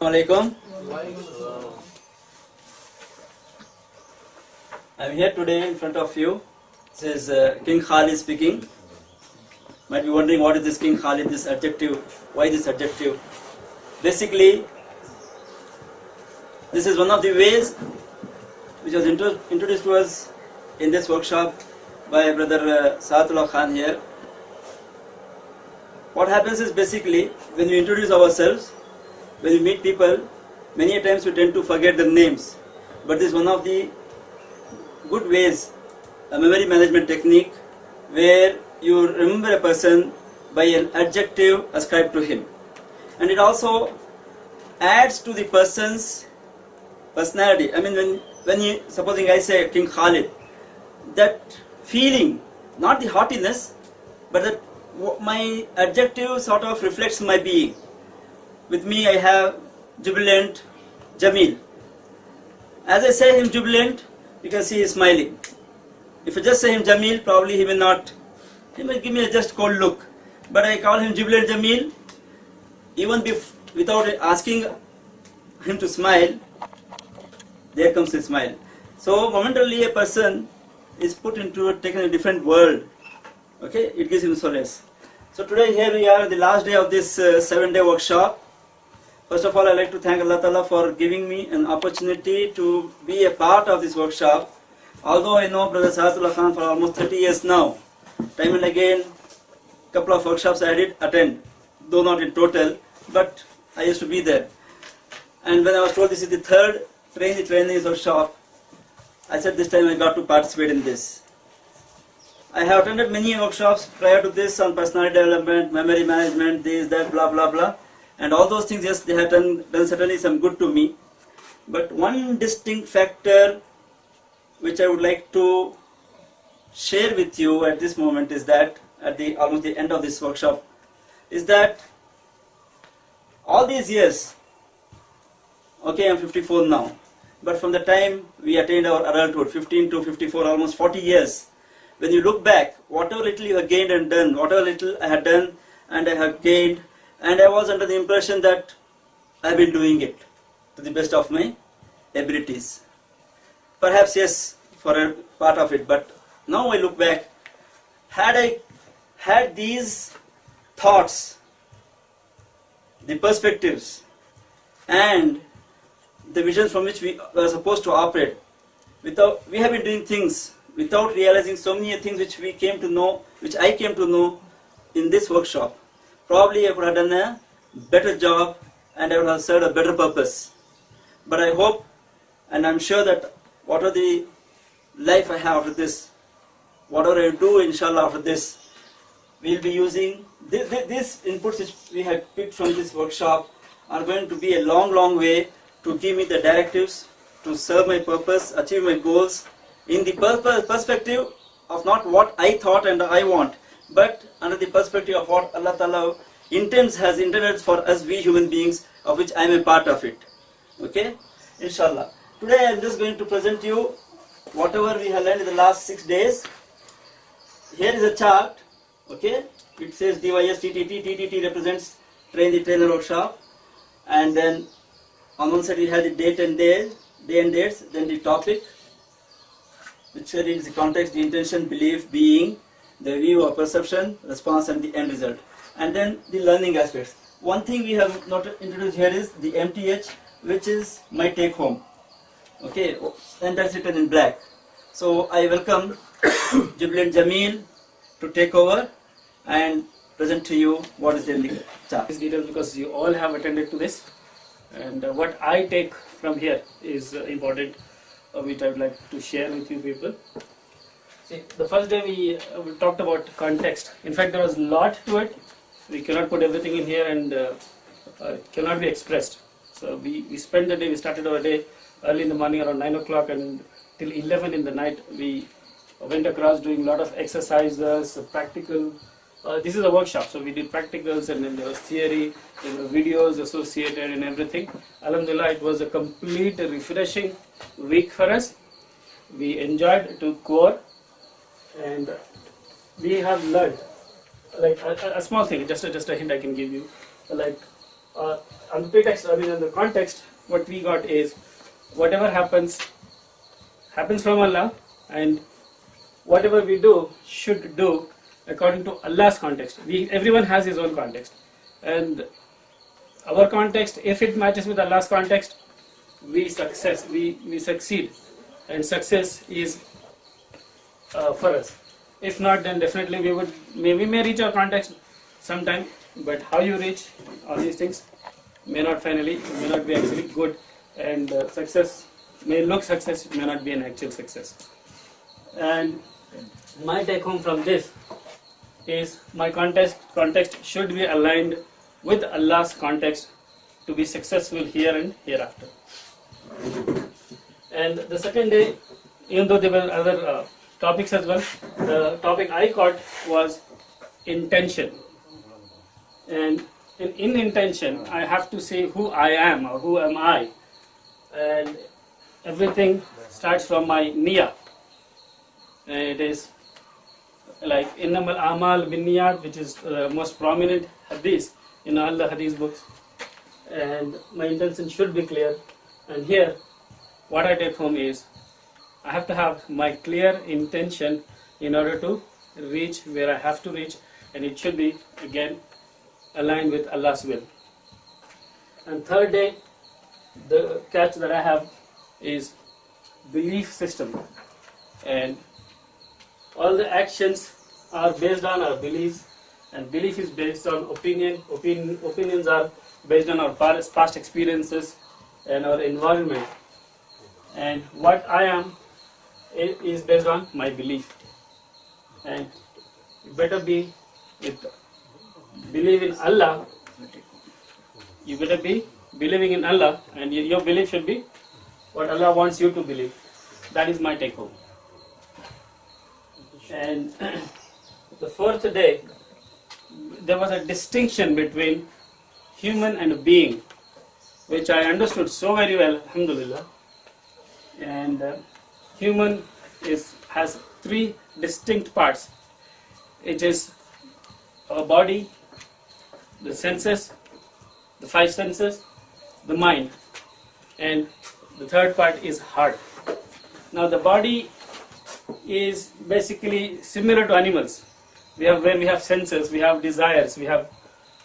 Assalamualaikum. I'm here today in front of you. This is King Khalid speaking. Might be wondering what is this King Khalid, this adjective, why this adjective? Basically, this is one of the ways which was introduced to us in this workshop by Brother Saatullah Khan here. What happens is basically when we introduce ourselves, when we meet people, many times we tend to forget their names. But this is one of the good ways, a memory management technique, where you remember a person by an adjective ascribed to him. And it also adds to the person's personality. I mean, when you, supposing I say King Khalid, that feeling, not the haughtiness, but that my adjective sort of reflects my being. With me I have jubilant Jamil. As I say him jubilant, you can see he is smiling. If I just say him Jamil, probably he may give me a just cold look. But I call him jubilant Jamil, even without asking him to smile, there comes a smile. So momentarily a person is taken a different world. Okay, it gives him solace. So today here we are, the last day of this 7-day workshop. First of all, I'd like to thank Allah Ta'ala for giving me an opportunity to be a part of this workshop. Although I know Brother Saatullah Khan for almost 30 years now, time and again, couple of workshops I did attend, though not in total, but I used to be there. And when I was told this is the third training workshop, I said this time I got to participate in this. I have attended many workshops prior to this on personality development, memory management, this, that, blah, blah, blah. And all those things, yes, they have done certainly some good to me. But one distinct factor which I would like to share with you at this moment is that, at almost the end of this workshop, is that all these years, okay, I'm 54 now, but from the time we attained our adulthood, 15 to 54, almost 40 years, when you look back, whatever little you have gained and done, whatever little I had done and I have gained, and I was under the impression that I have been doing it to the best of my abilities. Perhaps yes, for a part of it, but now I look back, had I had these thoughts, the perspectives, and the visions from which we were supposed to operate, we have been doing things without realizing so many things which I came to know in this workshop. Probably I could have done a better job and I would have served a better purpose. But I hope and I'm sure that whatever the life I have after this, whatever I do inshallah after this, we'll be using these inputs which we have picked from this workshop are going to be a long way to give me the directives to serve my purpose, achieve my goals in the perspective of not what I thought and I want, but under the perspective of what Allah Ta'ala has intended for us, we human beings, of which I am a part of it. Okay? Inshallah. Today I am just going to present you whatever we have learned in the last 6 days. Here is a chart. Okay? It says DYS TTT. TTT represents Train the Trainer Workshop. And then on one side we have the day and dates, then the topic, which is the context, the intention, belief, being, the view or perception, response, and the end result. And then the learning aspects. One thing we have not introduced here is the MTH, which is my take home. Okay, and that's written in black. So I welcome Jubilant Jamil to take over and present to you what is in the chart. This detail because you all have attended to this, and what I take from here is important, which I would like to share with you people. See, the first day we talked about context. In fact, there was a lot to it. We cannot put everything in here, and it cannot be expressed. So we spent the day. We started our day early in the morning around 9 o'clock, and till 11 in the night we went across doing a lot of exercises, practical. This is a workshop, so we did practicals, and then there was theory, there were videos associated and everything. Alhamdulillah, it was a complete refreshing week for us. We enjoyed to core, and we have learned like a small thing, just a hint I can give you. Like on the pretext, I mean, in the context, what we got is whatever happens from Allah, and whatever we do should do according to Allah's context. Everyone has his own context, and our context, if it matches with Allah's context, we succeed, and success is for us. If not, then definitely we may reach our context sometime, but how you reach all these things may not be actually good, and success may look success, it may not be an actual success. And my take home from this is my context should be aligned with Allah's context to be successful here and hereafter. And the second day, even though there were other topics as well, the topic I caught was intention. And in intention, I have to say who I am or who am I. And everything starts from my niyyah. And it is like innamal amal binniyat, which is the most prominent hadith in all the hadith books. And my intention should be clear. And here, what I take home is, I have to have my clear intention in order to reach where I have to reach, and it should be, again, aligned with Allah's will. And third day, the catch that I have is belief system. And all the actions are based on our beliefs, and belief is based on opinion. Opinions are based on our past experiences and our environment. And what I am is based on my belief. And you better be believe in Allah. You better be believing in Allah, and your belief should be what Allah wants you to believe. That is my take home. And the fourth day, there was a distinction between human and being, which I understood so very well, alhamdulillah. And human has three distinct parts. It is our body, the senses, the five senses, the mind, and the third part is heart. Now the body is basically similar to animals. Where we have senses, we have desires, we have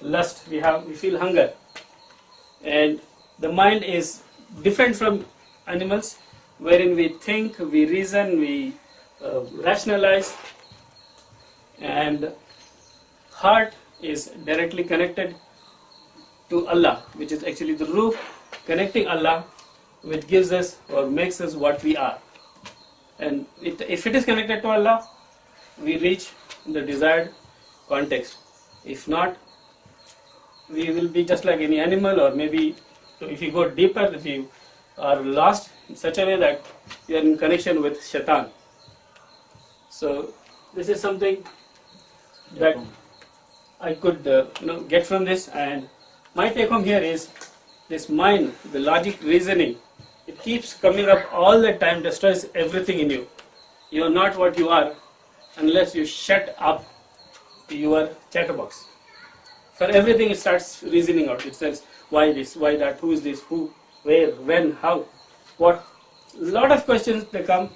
lust, we feel hunger. And the mind is different from animals, wherein we think, we reason, we rationalize. And heart is directly connected to Allah, which is actually the ruh connecting Allah, which gives us or makes us what we are. And if it is connected to Allah, we reach the desired context. If not, we will be just like any animal, or maybe if you go deeper, if you are lost in such a way that you are in connection with shaitan. So this is something that I could get from this. And my take home here is this mind, the logic, reasoning, it keeps coming up all the time, destroys everything in you. You are not what you are unless you shut up your chatterbox. For everything it starts reasoning out. It says, why this, why that, who is this, who, where, when, how, what. A lot of questions they come.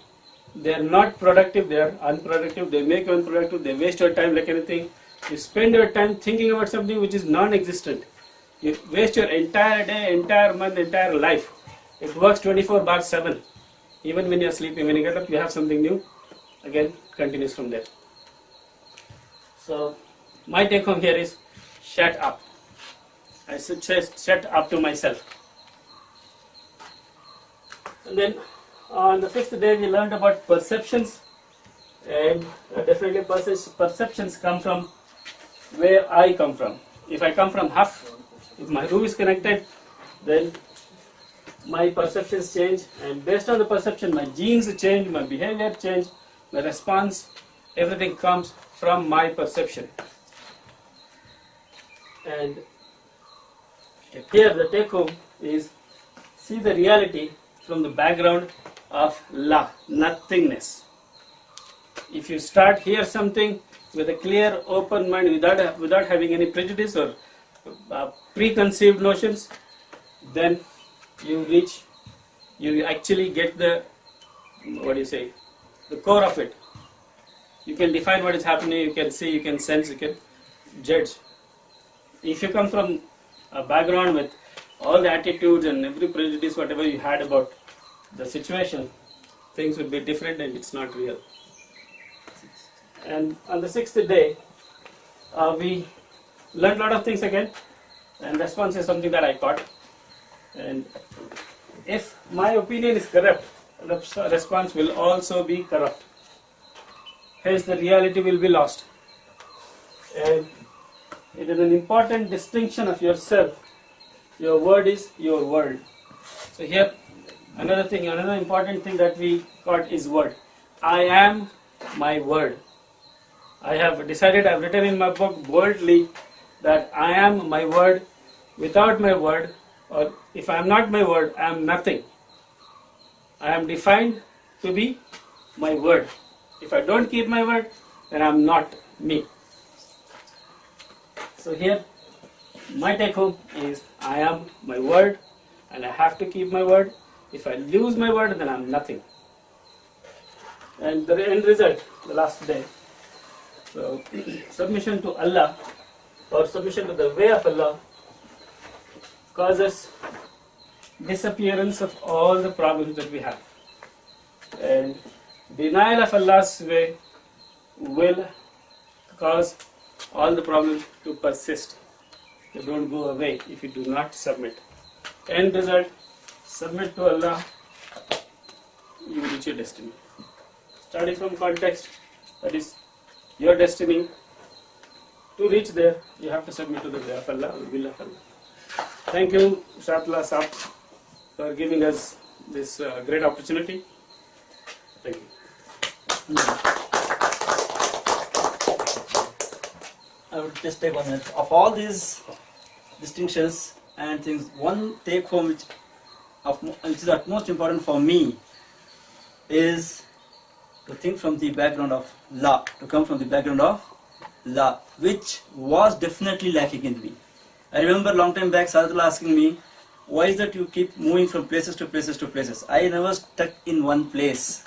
They are not productive, they are unproductive, they make you unproductive, they waste your time like anything. You spend your time thinking about something which is non-existent. You waste your entire day, entire month, entire life. It works 24/7. Even when you are sleeping, when you get up, you have something new. Again, continues from there. So, my take home here is, shut up. I should say, shut up to myself. And then, on the fifth day, we learned about perceptions. And definitely perceptions come from where I come from. If I come from Haf, if my ruh is connected, then my perceptions change, and based on the perception, my genes change, my behavior change, my response, everything comes from my perception. And here the take home is, see the reality from the background of La, nothingness. If you start hear something with a clear, open mind, without having any prejudice or preconceived notions, then you actually get the, the core of it. You can define what is happening, you can see, you can sense, you can judge. If you come from a background with all the attitudes and every prejudice, whatever you had about the situation, things will be different and it's not real. And on the 6th day, we learned a lot of things again, and response is something that I caught. And if my opinion is corrupt, the response will also be corrupt. Hence the reality will be lost. And it is an important distinction of yourself. Your word is your world. So here, another important thing that we got is word. I am my word. I have decided, I have written in my book boldly that I am my word. Without my word, or if I am not my word, I am nothing. I am defined to be my word. If I don't keep my word, then I am not me. So here, my take home is I am my word and I have to keep my word. If I lose my word, then I am nothing. And the end result, the last day. So, submission to Allah or submission to the way of Allah causes disappearance of all the problems that we have. And denial of Allah's way will cause all the problems to persist. They don't go away if you do not submit. End result, submit to Allah, you will reach your destiny. Starting from context, that is your destiny. To reach there, you have to submit to the way of Allah, the will of Allah. Thank you, Shatla Saab, for giving us this great opportunity. Thank you. I would just take 1 minute. Of all these distinctions and things, one take home which is the most important for me is to think from the background of law, to come from the background of law, which was definitely lacking in me. I remember a long time back Sadhullah asking me, why is that you keep moving from places to places to places? I never stuck in one place,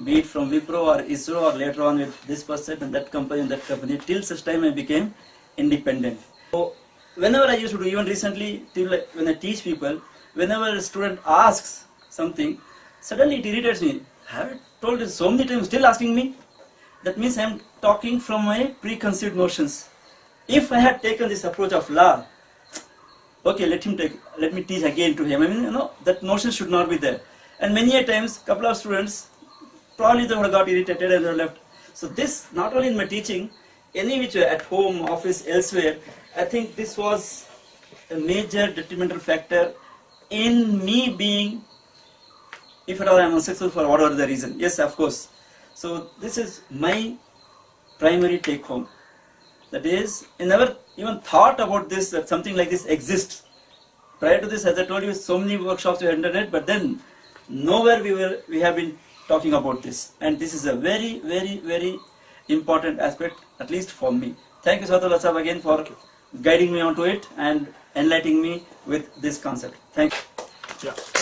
be it from Wipro or ISRO or later on with this person and that company, till such time I became independent. So whenever I used to do, even recently, when I teach people, whenever a student asks something, suddenly it irritates me. Have I told you so many times, still asking me? That means I am talking from my preconceived notions. If I had taken this approach of law, okay, let me teach again to him. I mean, that notion should not be there. And many a times, couple of students, probably they would have got irritated and they left. So this, not only in my teaching, any which way, at home, office, elsewhere, I think this was a major detrimental factor in me being, if at all I am unsuccessful for whatever the reason. Yes, of course. So this is my primary take home. That is, I never even thought about this, that something like this exists. Prior to this, as I told you, so many workshops were internet, but then nowhere we have been talking about this. And this is a very, very, very important aspect, at least for me. Thank you, Sadhullah Sahab, again for guiding me onto it and enlightening me with this concept. Thank you. Yeah.